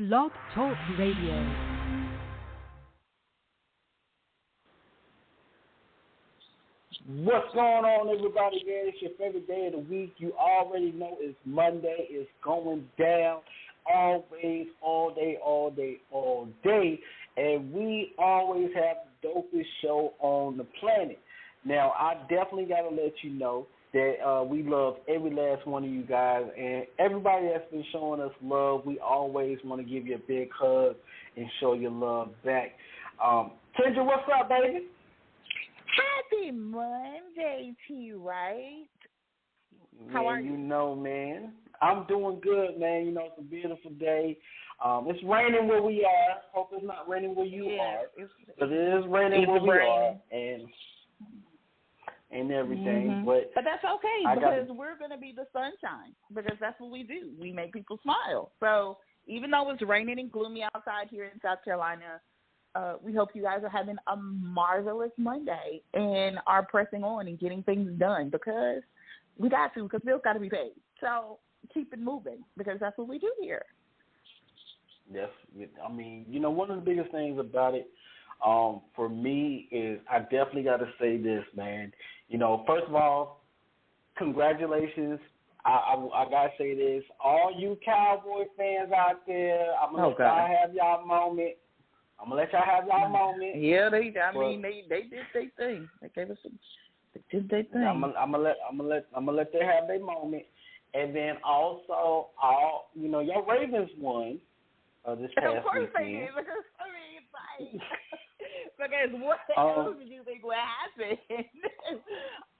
Blog Talk Radio. What's going on, everybody? Man, it's your favorite day of the week. You already know it's Monday. It's going down always, all day, all day, all day. And we always have the dopest show on the planet. Now, I definitely got to let you know that we love every last one of you guys. And everybody that's been showing us love, we always want to give you a big hug and show your love back. Kendra, what's up, baby? Happy Monday, Twright. How are you? You know, man. I'm doing good, man. You know, it's a beautiful day. It's raining where we are. Hope it's not raining where you are. But it is raining where we are and everything. Mm-hmm. But that's okay because we're going to be the sunshine because that's what we do. We make people smile. So even though it's raining and gloomy outside here in South Carolina, we hope you guys are having a marvelous Monday and are pressing on and getting things done because we got to, because bills got to be paid. So keep it moving because that's what we do here. Yes. I mean, you know, one of the biggest things about it for me is I definitely got to say this, man. You know, first of all, congratulations. I got to say this. All you Cowboy fans out there, I'm going to let y'all have y'all moment. I'm gonna let y'all have y'all moment. Yeah, they did their thing. They gave us they did their thing. I'm gonna let them have their moment, and then also your Ravens won this past weekend. Of course they did because because what else did you think would happen?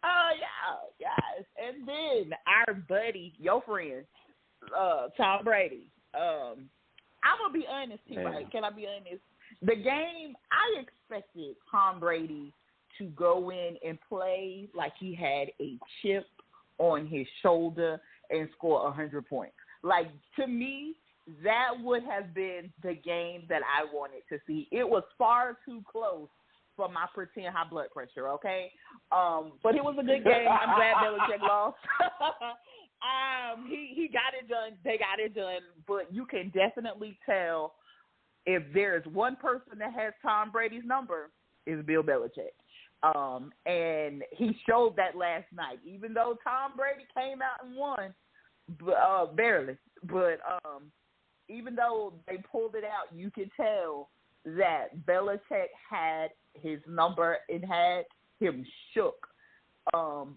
Oh yeah, guys, and then our buddy, your friend, Tom Brady. I'm gonna be honest, right? Can I be honest? The game, I expected Tom Brady to go in and play like he had a chip on his shoulder and score 100 points. Like, to me, that would have been the game that I wanted to see. It was far too close for my pretend high blood pressure, okay? But it was a good game. I'm glad Belichick lost. He got it done. They got it done. But you can definitely tell if there's one person that has Tom Brady's number, it's Bill Belichick. And he showed that last night. Even though Tom Brady came out and won, barely. But even though they pulled it out, you could tell that Belichick had his number and had him shook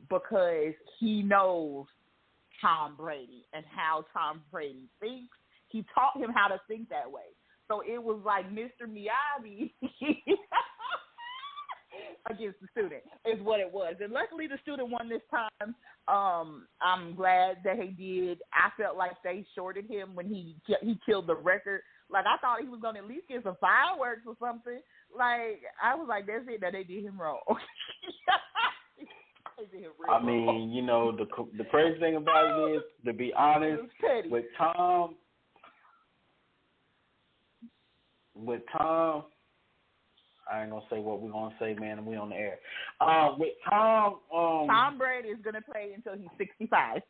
because he knows Tom Brady and how Tom Brady thinks. He taught him how to think that way. So it was like Mr. Miyagi against the student is what it was. And luckily the student won this time. I'm glad that he did. I felt like they shorted him when he killed the record. Like, I thought he was going to at least get some fireworks or something. Like, I was like, that's it. That they did him wrong. I mean, you know, the crazy thing about it is, to be honest, with Tom, I ain't gonna say what we're gonna say, man, and we on the air. With Tom, Tom Brady is gonna play until he's 65,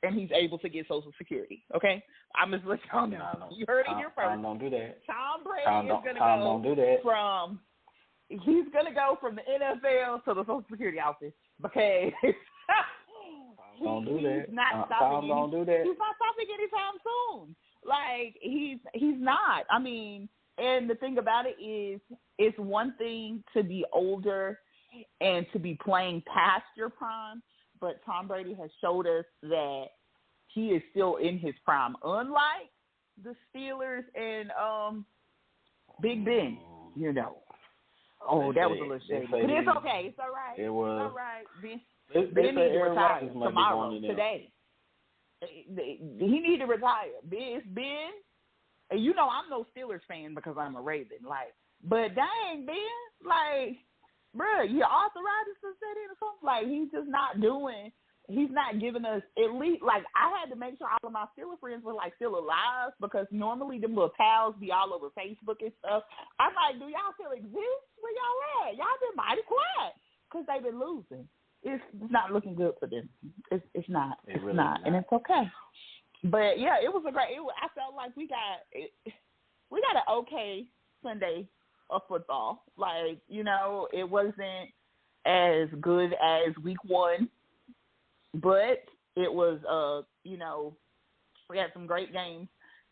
and he's able to get Social Security. Okay, I'm just letting y'all know. You heard it here first. Tom don't do that. Tom Brady is gonna he's gonna go from the NFL to the Social Security office because he's not stopping. Tom don't do that. He's not stopping anytime soon. Like he's not. I mean. And the thing about it is, it's one thing to be older and to be playing past your prime, but Tom Brady has showed us that he is still in his prime, unlike the Steelers and Big Ben, you know. Oh, that was a little shady. But it's okay. It's all right. It was. It's all right. Ben needs to retire tomorrow, today. He needs to retire. It's Ben. And you know I'm no Steelers fan because I'm a Raven. Like, but dang, Ben, like, bruh, your arthritis is set in or something. Like, he's just not doing. He's not giving us at least. Like, I had to make sure all of my Steelers friends were like still alive because normally them little pals be all over Facebook and stuff. I'm like, do y'all still exist? Where y'all at? Y'all been mighty quiet because they've been losing. It's not looking good for them. It's not. It's really not, and it's okay. But yeah, it was a great. I felt like we got. okay Sunday of football. Like, you know, it wasn't as good as week 1, but it was, you know, we had some great games.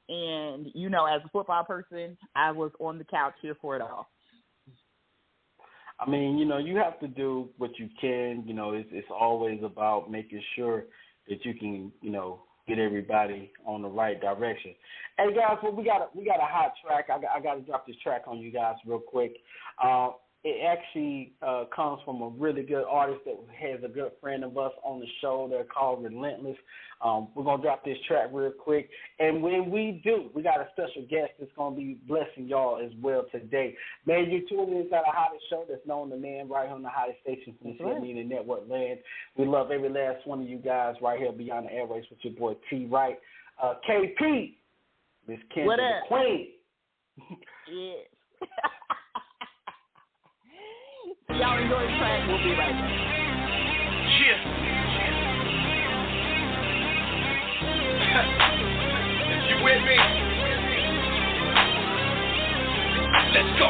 And, you know, as a football person, I was on the couch here for it all. I mean, you know, you have to do what you can. You know, it's always about making sure that you can, you know, get everybody on the right direction. Hey, guys, well, we got a hot track. I got to drop this track on you guys real quick. It actually comes from a really good artist that has a good friend of us on the show. They're called Relentless. We're going to drop this track real quick. And when we do, we got a special guest that's going to be blessing y'all as well today. Man, you're tuning into the hottest show that's known to man right here on the hottest station from the Media Network land. We love every last one of you guys right here beyond the airwaves with your boy Twright. KP, Miss Kendra, the Queen. Yes. Y'all enjoy the track. We'll be right back. Yeah. You with me? Let's go.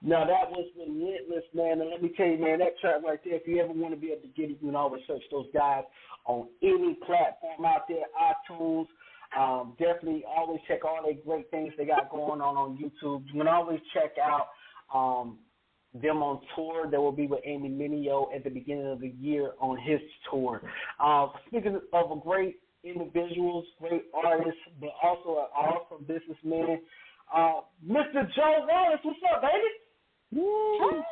Now, that was Relentless, man. And let me tell you, man, that track right there, if you ever want to be able to get it, you can always search those guys on any platform out there, iTunes. Definitely always check all the great things they got going on YouTube. You can always check out them on tour. They will be with Andy Mineo at the beginning of the year on his tour. Speaking of great individuals, great artists, but also an awesome businessman, Mr. Joe Wallace. What's up, baby? Woo!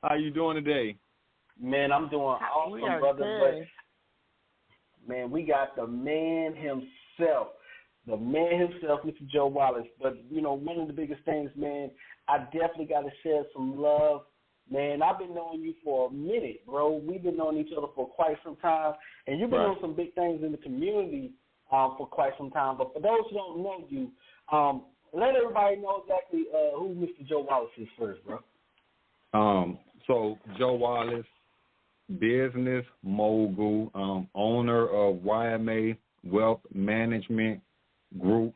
How you doing today? Man, I'm doing awesome, brother. But, man, we got the man himself. The man himself, Mr. Joe Wallace. But, you know, one of the biggest things, man, I definitely got to share some love. Man, I've been knowing you for a minute, bro. We've been knowing each other for quite some time, and you've been doing some big things in the community for quite some time. But for those who don't know you, let everybody know exactly who Mr. Joe Wallace is first, bro. So Joe Wallace, business mogul, owner of YMA Wealth Management Group,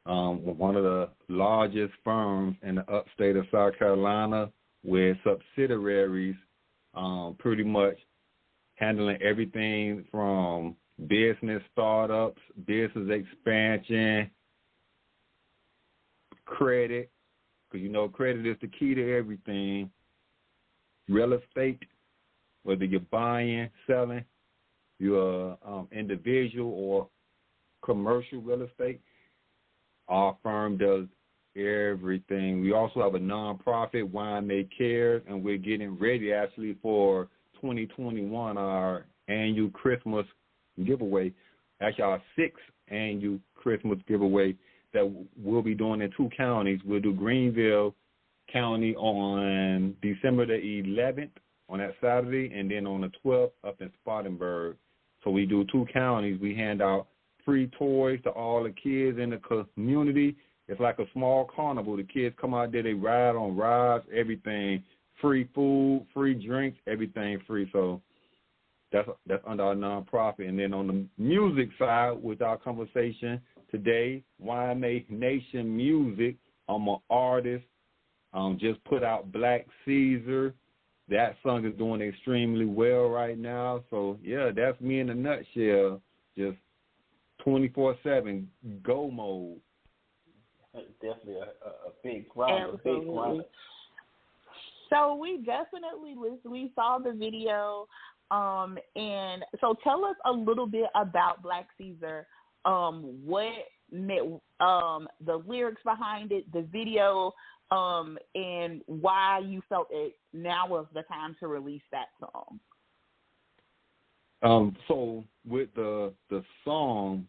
one of the largest firms in the upstate of South Carolina, with subsidiaries pretty much handling everything from business startups, business expansion, credit, because you know credit is the key to everything, real estate, whether you're buying, selling, you're individual or commercial real estate, our firm does everything. We also have a nonprofit, YMA Cares, and we're getting ready actually for 2021, our annual Christmas giveaway, actually our 6th annual Christmas giveaway that we'll be doing in 2 counties. We'll do Greenville County on December the 11th on that Saturday, and then on the 12th up in Spartanburg. So we do 2 counties. We hand out free toys to all the kids in the community. It's like a small carnival. The kids come out there, they ride on rides, everything, free food, free drinks, everything free. So that's under our nonprofit. And then on the music side, with our conversation today, YMA Nation Music, I'm an artist. Just put out Black Caesar. That song is doing extremely well right now. So, yeah, that's me in a nutshell. Just 24/7 go mode. Definitely a big grind. Absolutely. A big grind. So we definitely listened. We saw the video, and so tell us a little bit about Black Caesar. What the lyrics behind it, the video, and why you felt it now was the time to release that song. So with the song,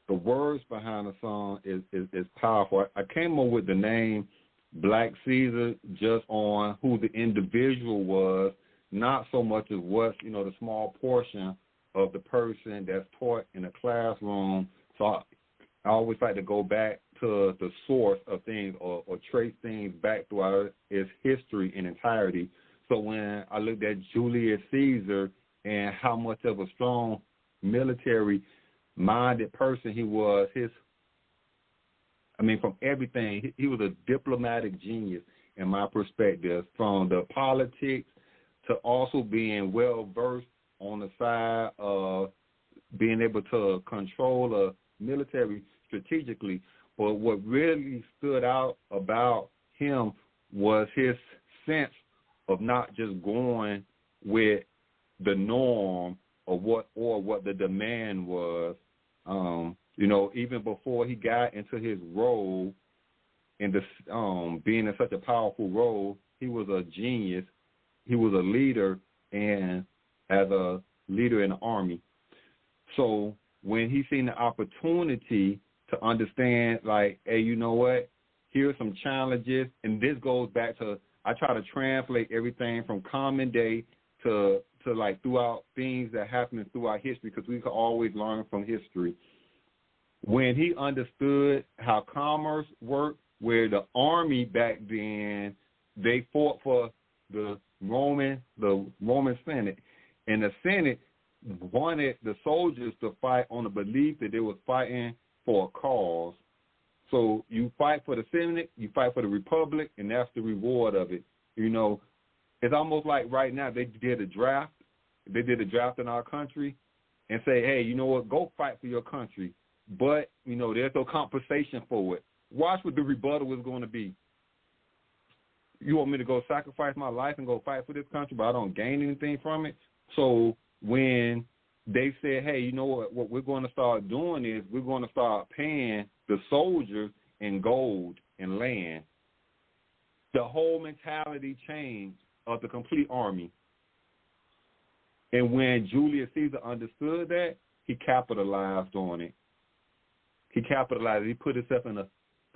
the words behind the song is powerful. I came up with the name Black Caesar just on who the individual was, not so much as what, the small portion of the person that's taught in a classroom. So I always like to go back to the source of things or trace things back throughout its history in entirety. So when I looked at Julius Caesar and how much of a strong military-minded person he was, from everything, he was a diplomatic genius in my perspective, from the politics to also being well-versed on the side of being able to control a military strategically. But what really stood out about him was his sense of not just going with the norm of what the demand was. Even before he got into his role in this being in such a powerful role, he was a genius. He was a leader, and as a leader in the army. So when he seen the opportunity to understand, like, hey, you know what? Here are some challenges, and this goes back to, I try to translate everything from common day to like throughout things that happen throughout history, because we can always learn from history. When he understood how commerce worked, where the army back then, they fought for the Roman Senate, and the Senate wanted the soldiers to fight on the belief that they were fighting for a cause. So you fight for the Senate, you fight for the Republic, and that's the reward of it. It's almost like right now they did a draft. They did a draft in our country and say, hey, you know what, go fight for your country. But, there's no compensation for it. Watch what the rebuttal is going to be. you want me to go sacrifice my life and go fight for this country, but I don't gain anything from it? So when they said, hey, you know what we're going to start doing is we're going to start paying the soldiers in gold and land, the whole mentality changed of the complete army. And when Julius Caesar understood that, he capitalized on it. He capitalized. He put himself in a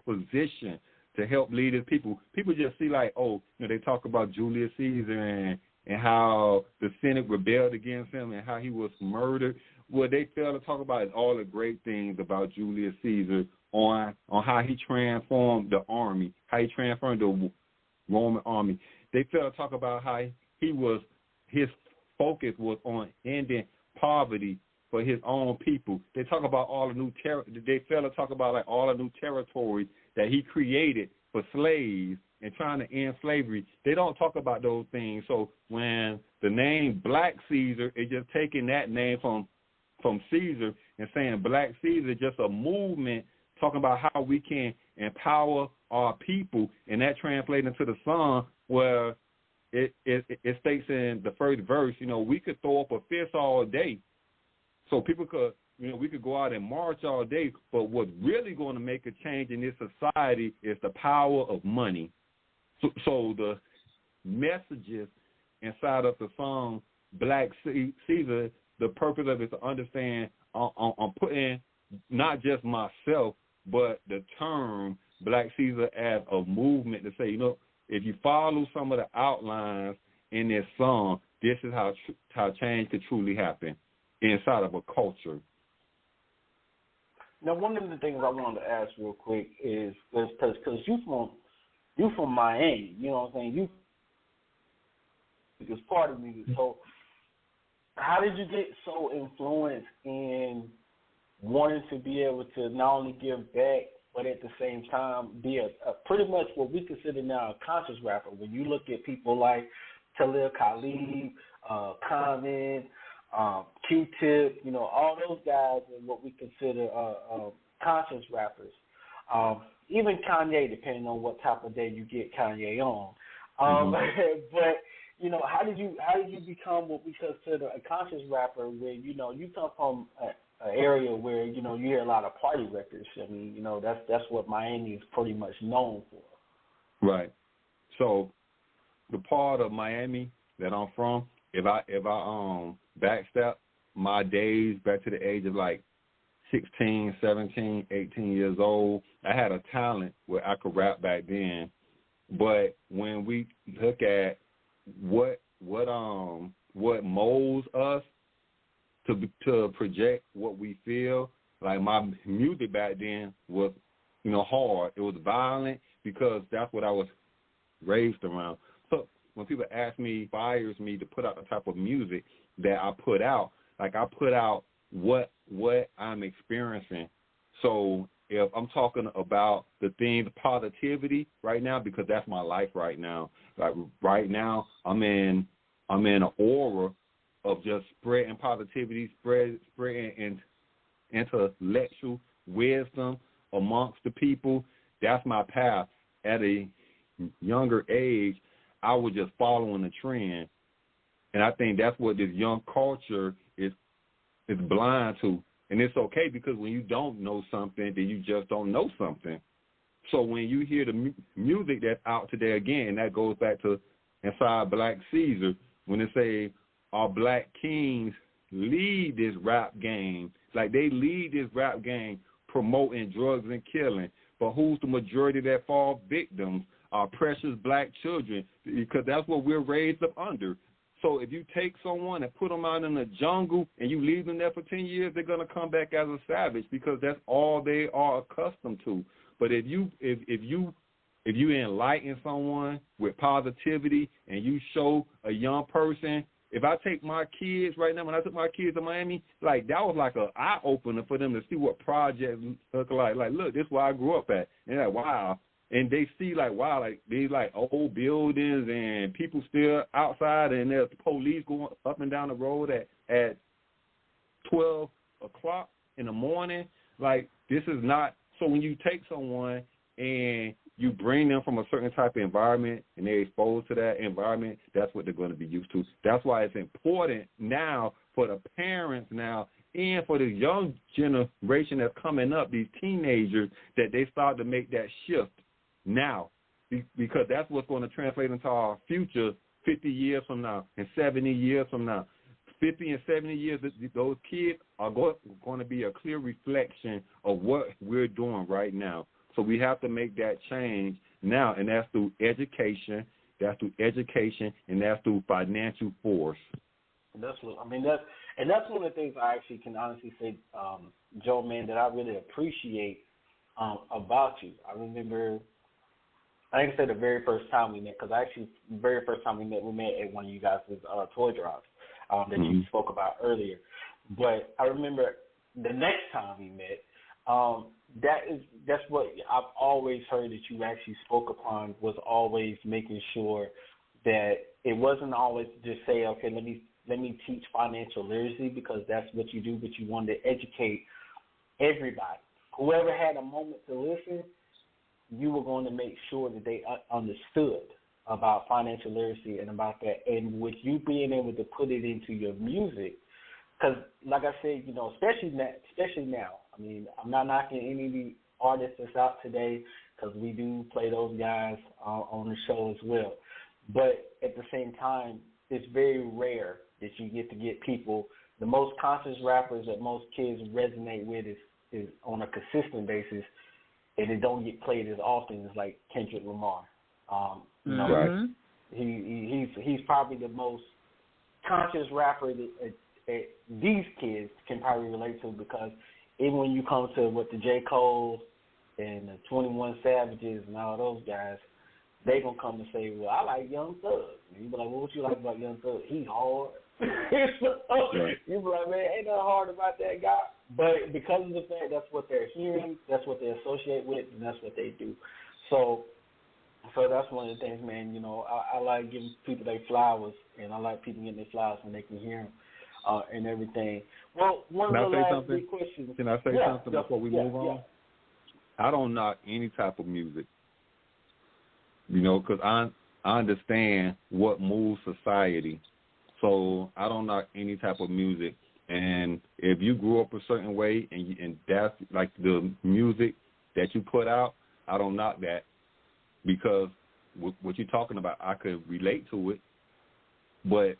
position to help lead his people. People just see like, oh, you know, they talk about Julius Caesar and how the Senate rebelled against him and how he was murdered. What they fail to talk about is all the great things about Julius Caesar on how he transformed the army, how he transformed the Roman army. They fail to talk about how his focus was on ending poverty for his own people. They talk about all the new they fail to talk about like all the new territories that he created for slaves and trying to end slavery. They don't talk about those things. So when the name Black Caesar is just taking that name from Caesar and saying Black Caesar, just a movement talking about how we can empower our people, and that translates into the song where it states in the first verse, you know, we could throw up a fist all day. So people could, you know, we could go out and march all day, but what's really going to make a change in this society is the power of money. So the messages inside of the song Black Caesar, the purpose of it is to understand I'm putting not just myself, but the term Black Caesar as a movement to say, you know, if you follow some of the outlines in this song, this is how change could truly happen inside of a culture. Now, one of the things I wanted to ask real quick is because you from Miami, you know what I'm saying? You is part of music. So how did you get so influenced in wanting to be able to not only give back, but at the same time be a pretty much what we consider now a conscious rapper? When you look at people like Talib Kweli, Common, Q-Tip, you know, all those guys are what we consider conscious rappers. Even Kanye, depending on what type of day you get Kanye on. But you know, how did you become what we consider a conscious rapper? Where you know you come from an area where you know you hear a lot of party records. I mean, you know that's what Miami is pretty much known for. Right. So the part of Miami that I'm from, if I backstep my days back to the age of like 16, 17, 18 years old, I had a talent where I could rap back then. But when we look at what molds us to project what we feel, like my music back then was, you know, hard. It was violent because that's what I was raised around. So when people ask me, inspires me to put out the type of music that I put out, like I put out what I'm experiencing. So if I'm talking about the things, positivity right now, because that's my life right now. Like right now, I'm in an aura of just spreading positivity, spreading intellectual wisdom amongst the people. That's my path. At a younger age, I was just following the trend, and I think that's what this young culture is blind to. And it's okay, because when you don't know something, then you just don't know something. So when you hear the music that's out today, again, that goes back to inside Black Caesar, when they say our black kings lead this rap game, like they lead this rap game promoting drugs and killing. But who's the majority that fall victims? Our precious black children, because that's what we're raised up under. So if you take someone and put them out in the jungle and you leave them there for 10 years, they're going to come back as a savage, because that's all they are accustomed to. But if you enlighten someone with positivity and you show a young person, if I take my kids right now, when I took my kids to Miami, like that was like an eye-opener for them to see what projects look like. Like, look, this is where I grew up at. And they're like, wow. And they see, like, wow, like these, like, old buildings and people still outside, and there's police going up and down the road at 12 o'clock in the morning. Like, this is not – so when you take someone and you bring them from a certain type of environment and they're exposed to that environment, that's what they're going to be used to. That's why it's important now for the parents now and for the young generation that's coming up, these teenagers, that they start to make that shift now, because that's what's going to translate into our future 50 years from now and 70 years from now. 50 and 70 years, those kids are going to be a clear reflection of what we're doing right now. So we have to make that change now, and that's through education. That's through education, and that's through financial force. That's one of the things I actually can honestly say, Joe, man, that I really appreciate about you. I remember, I think I said the very first time we met, because the very first time we met at one of you guys' toy drops that you spoke about earlier. But I remember the next time we met, that's what I've always heard that you actually spoke upon, was always making sure that it wasn't always just say, okay, let me teach financial literacy because that's what you do, but you wanted to educate everybody. Whoever had a moment to listen, you were going to make sure that they understood about financial literacy and about that. And with you being able to put it into your music, because like I said, especially now, I mean, I'm not knocking any of the artists that's out today, because we do play those guys on the show as well. But at the same time, it's very rare that you get to get people. The most conscious rappers that most kids resonate with is on a consistent basis, and it don't get played as often as like Kendrick Lamar. Right. He's probably the most conscious rapper that these kids can probably relate to, because even when you come to what the J. Cole and the 21 Savages and all those guys, they gonna come and say, well, I like Young Thug. And you be like, well, what you like about Young Thug? He's hard. Right. You be like, man, ain't nothing hard about that guy. But because of the fact that's what they're hearing, that's what they associate with, and that's what they do. So that's one of the things, man. I like giving people their flowers, and I like people getting their flowers when they can hear them and everything. Well, one of the last big questions. Can I say something before we move on? Yeah. I don't knock any type of music, because I understand what moves society. So I don't knock any type of music. And if you grew up a certain way and that's like the music that you put out, I don't knock that, because what you're talking about, I could relate to it. But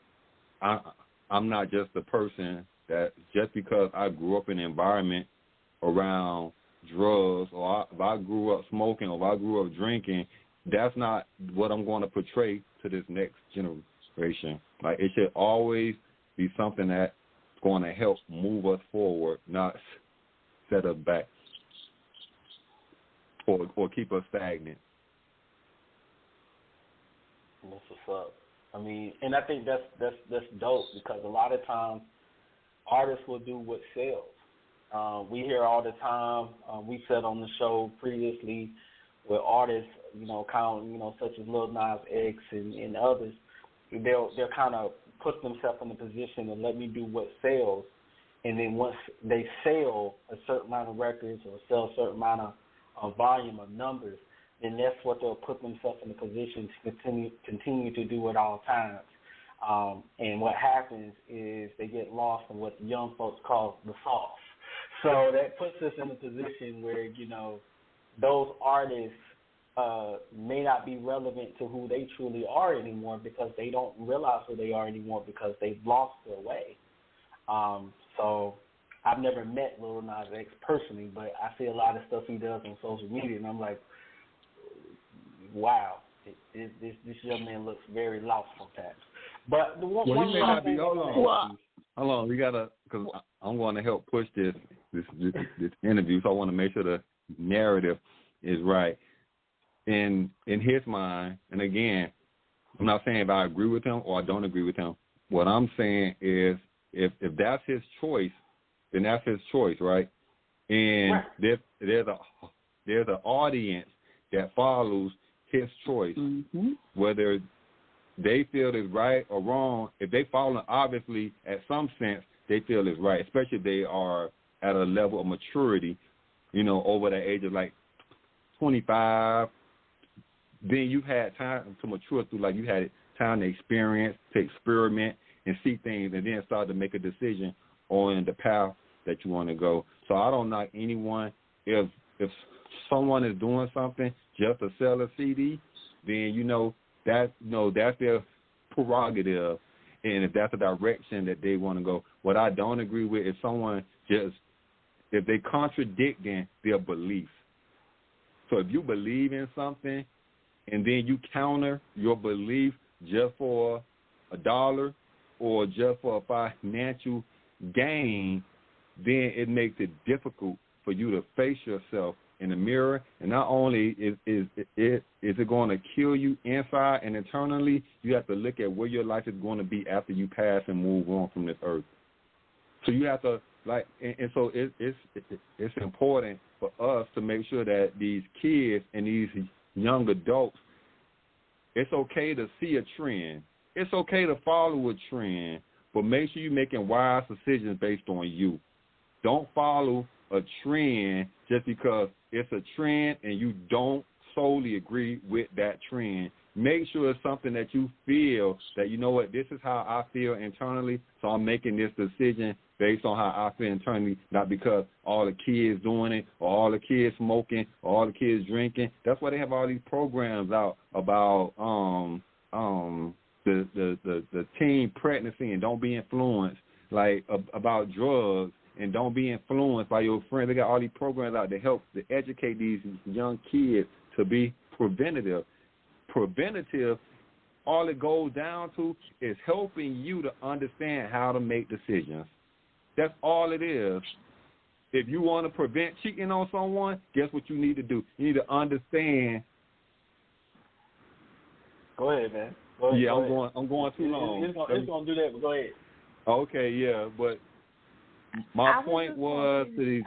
I'm not just a person that just because I grew up in an environment around drugs, or if I grew up smoking, or if I grew up drinking, that's not what I'm going to portray to this next generation. Like, it should always be something that's going to help move us forward, not set us back or keep us stagnant. That's what's up. I mean, and I think that's dope, because a lot of times artists will do what sells. We hear all the time. We said on the show previously with artists, such as Lil Nas X and others, they'll kind of put themselves in a position to let me do what sells, and then once they sell a certain amount of records or sell a certain amount of volume of numbers, then that's what they'll put themselves in a position to continue to do at all times. And what happens is they get lost in what the young folks call the sauce. So that puts us in a position where, those artists may not be relevant to who they truly are anymore, because they don't realize who they are anymore, because they've lost their way. So I've never met Lil Nas X personally, but I see a lot of stuff he does on social media, and I'm like, wow, this young man looks very lost sometimes. But the one he may not be. Hold on. We gotta, because I'm going to help push this interview, so I want to make sure the narrative is right in his mind. And again, I'm not saying if I agree with him or I don't agree with him. What I'm saying is, if that's his choice, then that's his choice, right? And there's an audience that follows his choice, whether they feel it's right or wrong. If they follow, obviously, at some sense, they feel it's right, especially if they are at a level of maturity, over the age of like 25 then you've had time to mature through, like you had time to experience, to experiment, and see things, and then start to make a decision on the path that you want to go. So I don't knock anyone. If someone is doing something just to sell a CD, then that's their prerogative, and if that's the direction that they want to go. What I don't agree with is someone if they contradicting their beliefs. So if you believe in something and then you counter your belief just for $1 or just for a financial gain, then it makes it difficult for you to face yourself in the mirror. And not only is it going to kill you inside and internally, you have to look at where your life is going to be after you pass and move on from this earth. So you have to, so it's important for us to make sure that these kids and these young adults, it's okay to see a trend. It's okay to follow a trend, but make sure you're making wise decisions based on you. Don't follow a trend just because it's a trend and you don't solely agree with that trend. Make sure it's something that you feel that, you know what, this is how I feel internally, so I'm making this decision based on how I feel internally, not because all the kids doing it or all the kids smoking or all the kids drinking. That's why they have all these programs out about the teen pregnancy and don't be influenced, like about drugs and don't be influenced by your friends. They got all these programs out to help to educate these young kids to be preventative. Preventative, all it goes down to is helping you to understand how to make decisions. That's all it is. If you want to prevent cheating on someone, guess what you need to do? You need to understand. Go ahead, man. Go ahead, yeah, go I'm going too long. It's going to do that, but go ahead. Okay, yeah, but my point was to these.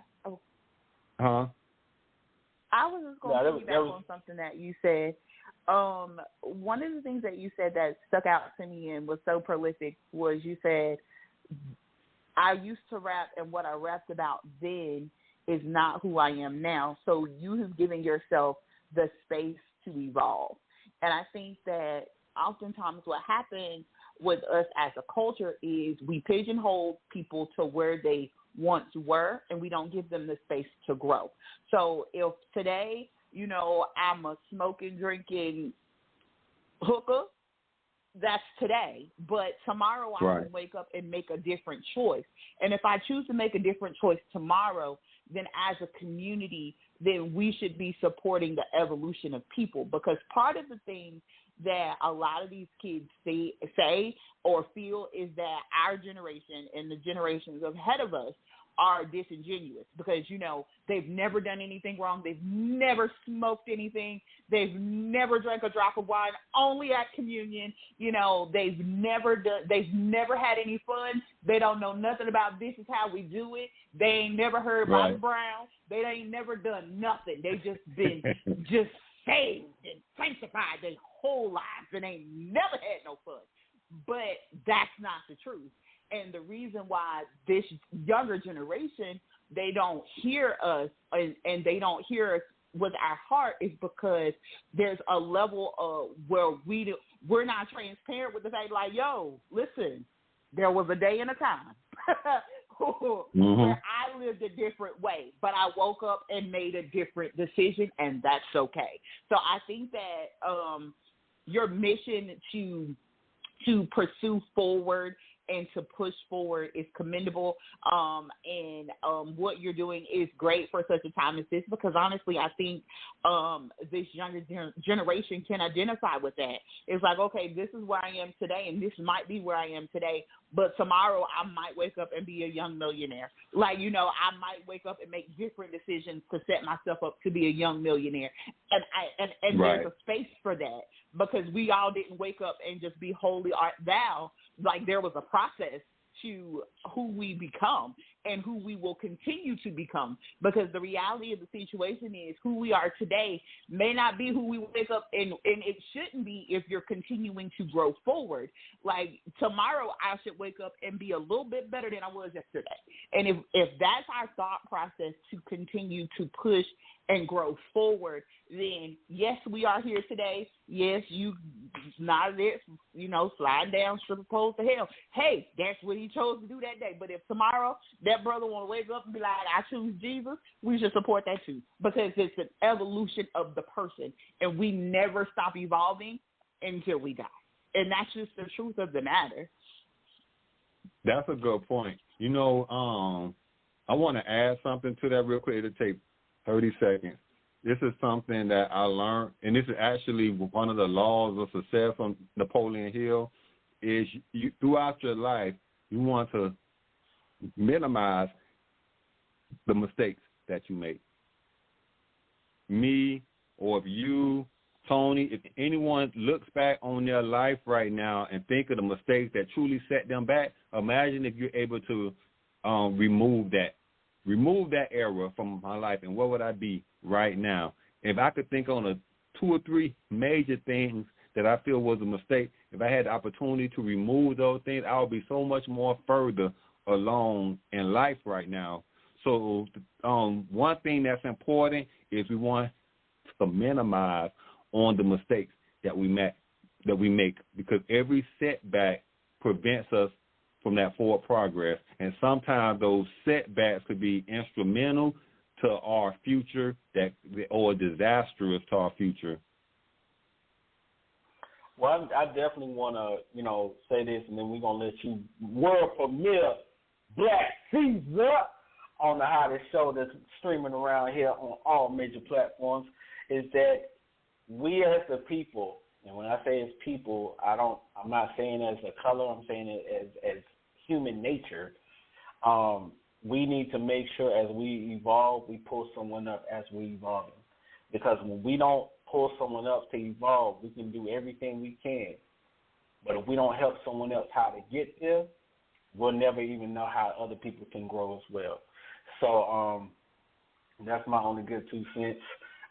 Huh? I was just going to piggyback on something that you said. One of the things that you said that stuck out to me and was so prolific was you said, I used to rap, and what I rapped about then is not who I am now. So you have given yourself the space to evolve. And I think that oftentimes what happens with us as a culture is we pigeonhole people to where they once were, and we don't give them the space to grow. So if today, I'm a smoking, drinking hooker, that's today. But tomorrow I can wake up and make a different choice. And if I choose to make a different choice tomorrow, then as a community, then we should be supporting the evolution of people. Because part of the thing that a lot of these kids say or feel is that our generation and the generations ahead of us are disingenuous because, they've never done anything wrong. They've never smoked anything. They've never drank a drop of wine, only at communion. They've never had any fun. They don't know nothing about this is how we do it. They ain't never heard Bobby Brown. They ain't never done nothing. They just been just saved and sanctified their whole lives and ain't never had no fun. But that's not the truth. And the reason why this younger generation, they don't hear us and they don't hear us with our heart is because there's a level of where we're not transparent with the fact like, yo, listen, there was a day and a time where I lived a different way, but I woke up and made a different decision, and that's okay. So I think that your mission to pursue forward and to push forward is commendable. And what you're doing is great for such a time as this, because honestly, I think this younger generation can identify with that. It's like, okay, this is where I am today, and this might be where I am today, but tomorrow I might wake up and be a young millionaire. Like, I might wake up and make different decisions to set myself up to be a young millionaire. And there's a space for that, because we all didn't wake up and just be holy art thou. Like, there was a process to who we become. and who we will continue to become. Because the reality of the situation is who we are today may not be who we wake up, and it shouldn't be if you're continuing to grow forward. Like tomorrow I should wake up and be a little bit better than I was yesterday. And if that's our thought process to continue to push and grow forward, then yes, we are here today. Yes, you nodded it, slide down, stripper pole to hell. Hey, that's what he chose to do that day. But if tomorrow that brother want to wake up and be like, I choose Jesus, we should support that too, because it's an evolution of the person, and we never stop evolving until we die. And that's just the truth of the matter. That's a good point. I want to add something to that real quick. It'll take 30 seconds. This is something that I learned, and this is actually one of the laws of success on Napoleon Hill, is you, throughout your life, you want to minimize the mistakes that you make. Me, or if you, Tony, if anyone looks back on their life right now and think of the mistakes that truly set them back, imagine if you're able to remove that error from my life, and where would I be right now? If I could think on 2 or 3 major things that I feel was a mistake, if I had the opportunity to remove those things, I would be so much more further along in life right now. So one thing that's important is we want to minimize on the mistakes that we make, because every setback prevents us from that forward progress. And sometimes those setbacks could be instrumental to our future or disastrous to our future. Well, I definitely want to, say this, and then we're going to let you world premiere Black Caesar on the hottest show that's streaming around here on all major platforms, is that we as the people, and when I say as people, I'm not saying as a color, I'm saying it as human nature. We need to make sure as we evolve, we pull someone up as we evolve. Because when we don't pull someone up to evolve, we can do everything we can. But if we don't help someone else how to get there, we'll never even know how other people can grow as well. So that's my only good 2 cents.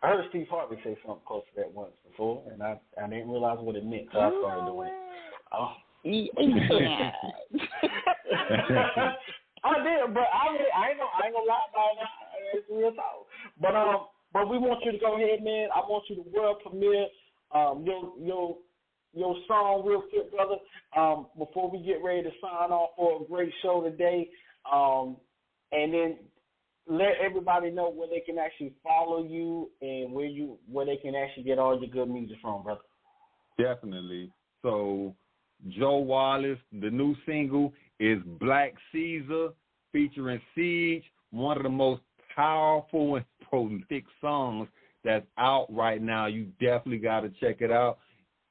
I heard Steve Harvey say something close to that once before, and I didn't realize what it meant, so I started doing it. Yeah. I did, but I ain't gonna lie about that. It's real talk. But we want you to go ahead, man. I want you to world premiere your song real quick, brother. Before we get ready to sign off for a great show today, and then let everybody know where they can actually follow you and where they can actually get all your good music from, brother. Definitely. So Joe Wallace, the new single is Black Caesar featuring Siege, one of the most powerful and prolific songs that's out right now. You definitely got to check it out.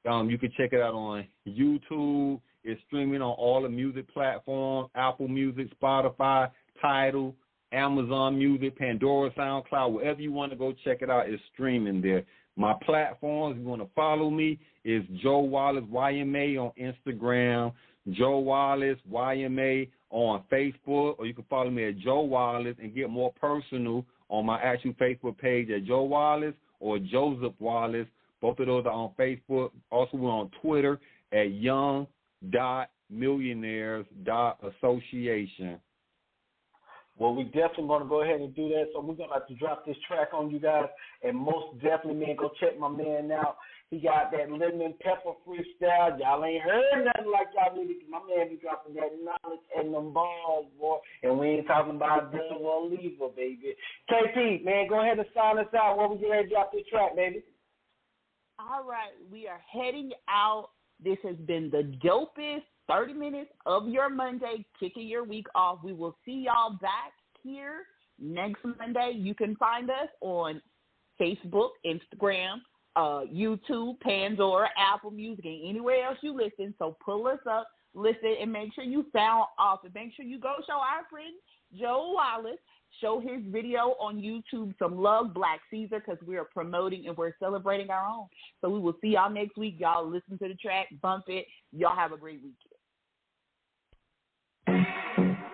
You can check it out on YouTube. It's streaming on all the music platforms, Apple Music, Spotify, Tidal, Amazon Music, Pandora, SoundCloud, wherever you want to go check it out, it's streaming there. My platforms, if you want to follow me, is Joe Wallace YMA on Instagram, Joe Wallace YMA on Facebook, or you can follow me at Joe Wallace and get more personal on my actual Facebook page at Joe Wallace or Joseph Wallace. Both of those are on Facebook. Also, we're on Twitter at young.millionaires.association. Well, we definitely going to go ahead and do that. So we're going to have to drop this track on you guys. And most definitely, man, go check my man out. He got that lemon pepper freestyle. Y'all ain't heard nothing like y'all need to. My man be dropping that knowledge and them balls, boy. And we ain't talking about Dub or Lever, baby. KP, man, go ahead and sign us out while we get ready to drop this track, baby. All right. We are heading out. This has been the dopest 30 minutes of your Monday, kicking your week off. We will see y'all back here next Monday. You can find us on Facebook, Instagram, YouTube, Pandora, Apple Music, and anywhere else you listen. So pull us up, listen, and make sure you sound awesome. Make sure you go show our friend Joe Wallace, show his video on YouTube some love, Black Caesar, because we are promoting and we're celebrating our own. So we will see y'all next week. Y'all listen to the track, bump it. Y'all have a great weekend.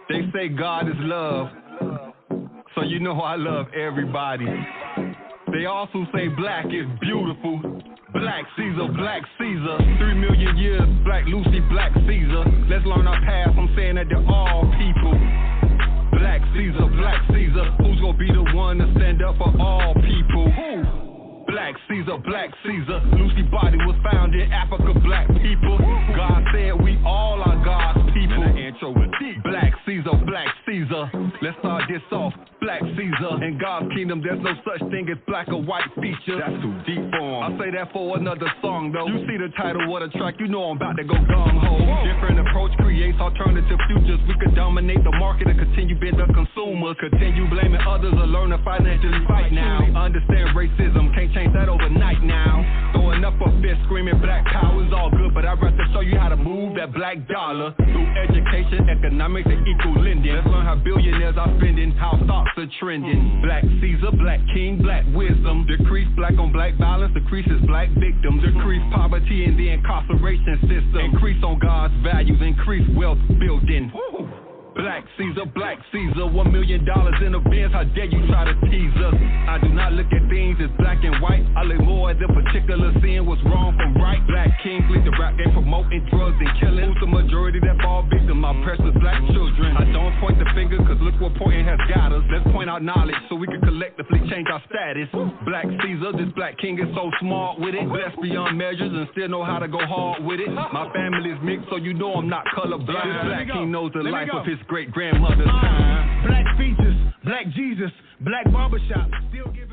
They say God is love, so you know I love everybody. They also say black is beautiful. Black Caesar, Black Caesar. 3 million years, Black Lucy, Black Caesar. Let's learn our past, I'm saying that they're all people. Black Caesar, Black Caesar. Who's gonna be the one to stand up for all people? Who? Black Caesar, Black Caesar. Lucy's body was found in Africa, black people. God said we all are God's people. And the intro was deep. Black Caesar, Black Caesar. Let's start this off. Black Caesar. In God's kingdom, there's no such thing as black or white features. That's too deep for him. I'll say that for another song, though. You see the title of the track, you know I'm about to go gung-ho. Different approach creates alternative futures. We could dominate the market and continue being the consumer. Continue blaming others or learn to financially fight now. Understand racism, can't change that overnight now. Throwing up a fist, screaming black power is all good, but I'd rather show you how to move that black dollar through education, economics, and equal lending. Let's learn how billionaires are spending, how stocks are trending. Black Caesar, black king, black wisdom. Decrease black on black violence, decreases black victims. Decrease poverty in the incarceration system. Increase on God's values, increase wealth building. Black Caesar, Black Caesar. $1 million in a Benz, how dare you try to tease us? I do not look at things as black and white. I look more at the particular seeing what's wrong from right. Black kings lead the rap game promoting drugs and killing. Who's the majority that fall victim? Our precious black children. I don't point the finger cause look what pointing has got us. Let's point out knowledge so we can collectively change our status. Black Caesar, this black king is so smart with it. Blessed beyond measures and still know how to go hard with it. My family is mixed so you know I'm not colorblind. This black king knows the life of his great grandmother's time. Black features, black Jesus, black barbershop, still giving